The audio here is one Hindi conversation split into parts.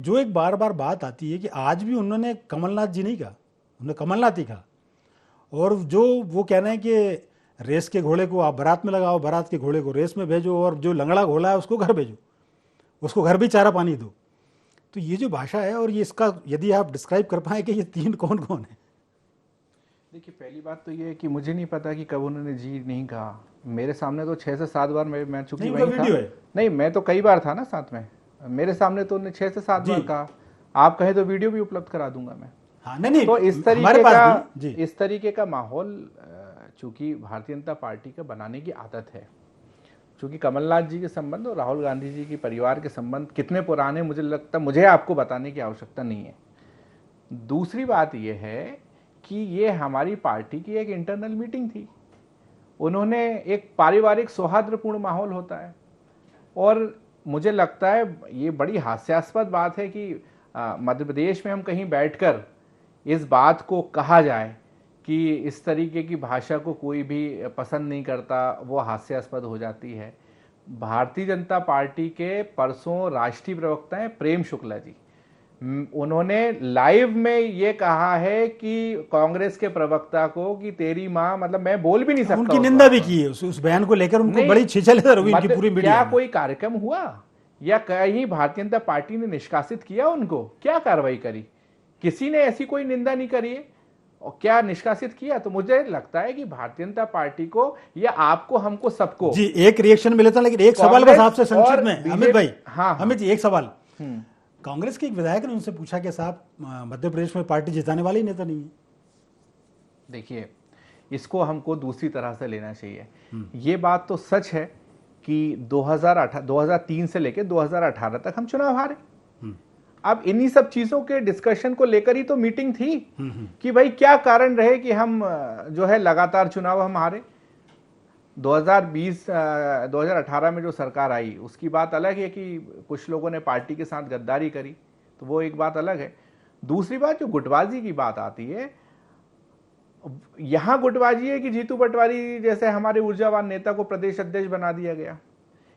जो एक बार बार बात आती है कि आज भी उन्होंने कमलनाथ जी नहीं कहा, उन्होंने कमलनाथ ही कहा। और जो वो कह रहे हैं कि रेस के घोड़े को आप बारात में लगाओ, बारात के घोड़े को रेस में भेजो, और जो लंगड़ा घोड़ा है उसको घर भेजो, उसको घर भी चारा पानी दो। तो ये जो भाषा है, और ये इसका यदि आप डिस्क्राइब कर पाए कि ये तीन कौन कौन है। देखिए, पहली बात तो ये है कि मुझे नहीं पता कि कब उन्होंने जी नहीं कहा। मेरे सामने तो 6 से 7 बार मैं चूंकि वही था। नहीं, मैं तो कई बार था ना साथ में, मेरे सामने तो उन्होंने 6 से 7 बार कहा। आप कहे तो वीडियो भी उपलब्ध करा दूंगा मैं। हाँ, नहीं, तो इस तरीके का माहौल चूंकि भारतीय जनता पार्टी का बनाने की आदत है। चूंकि कमलनाथ जी के संबंध और राहुल गांधी जी के परिवार के संबंध कितने पुराने, मुझे लगता मुझे आपको बताने की आवश्यकता नहीं है। दूसरी बात यह है कि ये हमारी पार्टी की एक इंटरनल मीटिंग थी। उन्होंने एक पारिवारिक सौहार्दपूर्ण माहौल होता है, और मुझे लगता है ये बड़ी हास्यास्पद बात है कि मध्य प्रदेश में हम कहीं बैठकर इस बात को कहा जाए कि इस तरीके की भाषा को कोई भी पसंद नहीं करता, वो हास्यास्पद हो जाती है। भारतीय जनता पार्टी के परसों राष्ट्रीय प्रवक्ता हैं प्रेम शुक्ला जी, उन्होंने लाइव में ये कहा है कि कांग्रेस के प्रवक्ता को कि तेरी मां, मतलब मैं बोल भी नहीं सकता। उनकी निंदा भी की है उस बयान को लेकर, उनको बड़ी छिछलियत हुई उनकी पूरी मीडिया। क्या कोई कार्यक्रम हुआ या कहीं भारतीय जनता पार्टी ने निष्कासित किया उनको? क्या कार्रवाई करी? किसी ने ऐसी कोई निंदा नहीं करी है, और क्या निष्कासित किया? तो मुझे लगता है कि भारतीय जनता पार्टी को या आपको, हमको, सबको जी एक रिएक्शन मिले था। लेकिन एक सवाल बस आपसे संक्षिप्त में, अमित भाई। हाँ, अमित जी एक सवाल, कांग्रेस के एक विधायक ने उनसे पूछा कि साहब मध्य प्रदेश में पार्टी जिताने वाले ही नेता नहीं है। देखिए, इसको हमको दूसरी तरह से लेना चाहिए। ये बात तो सच है कि 2003 से लेकर 2018 तक हम चुनाव हारे। अब इन्हीं सब चीजों के डिस्कशन को लेकर ही तो मीटिंग थी कि भाई क्या कारण रहे कि हम जो है लगातार चुनाव हम हारे। 2018 में जो सरकार आई उसकी बात अलग है कि कुछ लोगों ने पार्टी के साथ गद्दारी करी, तो वो एक बात अलग है। दूसरी बात, जो गुटबाजी की बात आती है, यहां गुटबाजी है कि जीतू पटवारी जैसे हमारे ऊर्जावान नेता को प्रदेश अध्यक्ष बना दिया गया,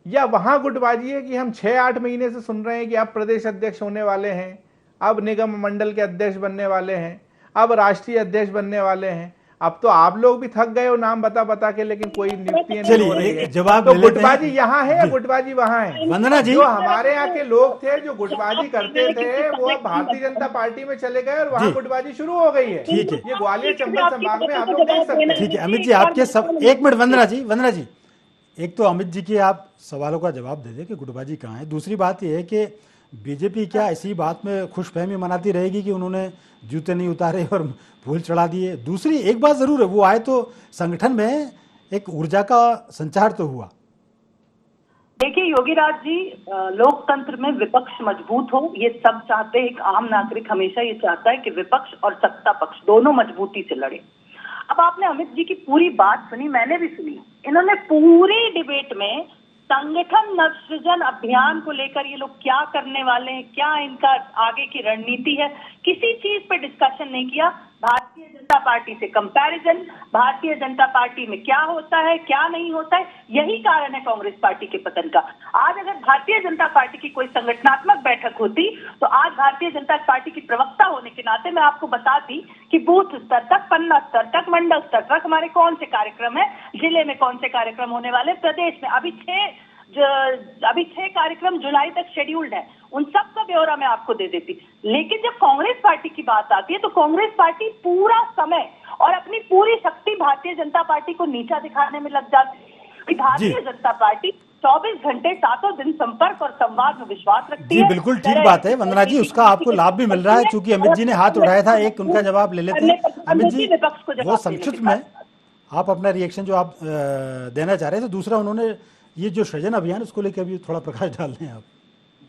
या वहां गुटबाजी है कि हम 6-8 महीने से सुन रहे हैं कि अब प्रदेश अध्यक्ष होने वाले हैं, अब निगम मंडल के अध्यक्ष बनने वाले हैं, अब राष्ट्रीय अध्यक्ष बनने वाले हैं। अब तो आप लोग भी थक गए हो नाम बता बता के, लेकिन कोई नियुक्तियां नहीं हो रही है। जवाब तो गुटबाजी यहाँ है या गुटबाजी वहां है? वंदना जी, जो हमारे यहाँ के लोग थे जो गुटबाजी करते थे, वो अब भारतीय जनता पार्टी में चले गए और वहां गुटबाजी शुरू हो गई है। ठीक है, ये ग्वालियर चंबल संभाग में आप लोग देख सकते हैं। ठीक है अमित जी, आपके सब एक मिनट, वंदना जी, एक तो अमित जी के आप सवालों का जवाब दे दें कि गुटबाजी कहाँ है। दूसरी बात यह है कि बीजेपी क्या इसी बात में खुशफहमी मनाती रहेगी कि उन्होंने जूते नहीं उतारे और फूल चढ़ा दिए? दूसरी एक बात जरूर है, वो आए तो संगठन में एक ऊर्जा का संचार तो हुआ। देखिए योगीराज जी, लोकतंत्र में विपक्ष मजबूत हो, ये सब चाहते हैं। एक आम नागरिक हमेशा ये चाहता है कि विपक्ष और सत्ता पक्ष दोनों मजबूती से लड़े। अब आपने अमित जी की पूरी बात सुनी, मैंने भी सुनी। इन्होंने पूरी डिबेट में संगठन नवसृजन अभियान को लेकर ये लोग क्या करने वाले हैं, क्या इनका आगे की रणनीति है, किसी चीज पे डिस्कशन नहीं किया। भारतीय जनता पार्टी से कंपैरिजन, भारतीय जनता पार्टी में क्या होता है क्या नहीं होता है, यही कारण है कांग्रेस पार्टी के पतन का। आज अगर भारतीय जनता पार्टी की कोई संगठनात्मक बैठक होती तो आज भारतीय जनता पार्टी की प्रवक्ता होने के नाते मैं आपको बताती कि बूथ स्तर तक, पन्ना स्तर तक, मंडल स्तर तक हमारे कौन से कार्यक्रम है, जिले में कौन से कार्यक्रम होने वाले, प्रदेश में अभी 6 कार्यक्रम जुलाई तक शेड्यूल्ड है, उन सब का ब्यौरा मैं आपको दे देती। लेकिन जब कांग्रेस पार्टी की बात आती है तो कांग्रेस पार्टी पूरा समय और अपनी पूरी शक्ति भारतीय जनता पार्टी को नीचा दिखाने में लग जाती है। भारतीय जनता पार्टी 24 घंटे 7 दिन संपर्क और संवाद में विश्वास रखती है। बिल्कुल ठीक बात है वंदना जी, उसका आपको लाभ भी मिल रहा है। चूंकि अमित जी ने हाथ उठाया था, एक उनका जवाब ले लेते हैं। अमित जी, वो संक्षिप्त में आप अपना रिएक्शन जो आप देना चाह रहे थे। दूसरा, उन्होंने ये जो सृजन अभियान उसको लेकर भी थोड़ा प्रकाश डाल दें आप।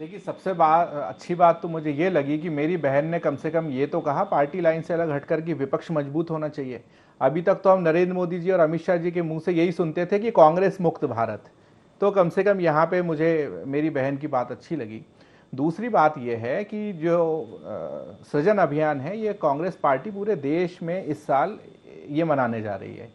देखिए, सबसे अच्छी बात तो मुझे ये लगी कि मेरी बहन ने कम से कम ये तो कहा पार्टी लाइन से अलग हटकर कि विपक्ष मजबूत होना चाहिए। अभी तक तो हम नरेंद्र मोदी जी और अमित शाह जी के मुंह से यही सुनते थे कि कांग्रेस मुक्त भारत, तो कम से कम यहाँ पे मुझे मेरी बहन की बात अच्छी लगी। दूसरी बात यह है कि जो सृजन अभियान है, ये कांग्रेस पार्टी पूरे देश में इस साल ये मनाने जा रही है।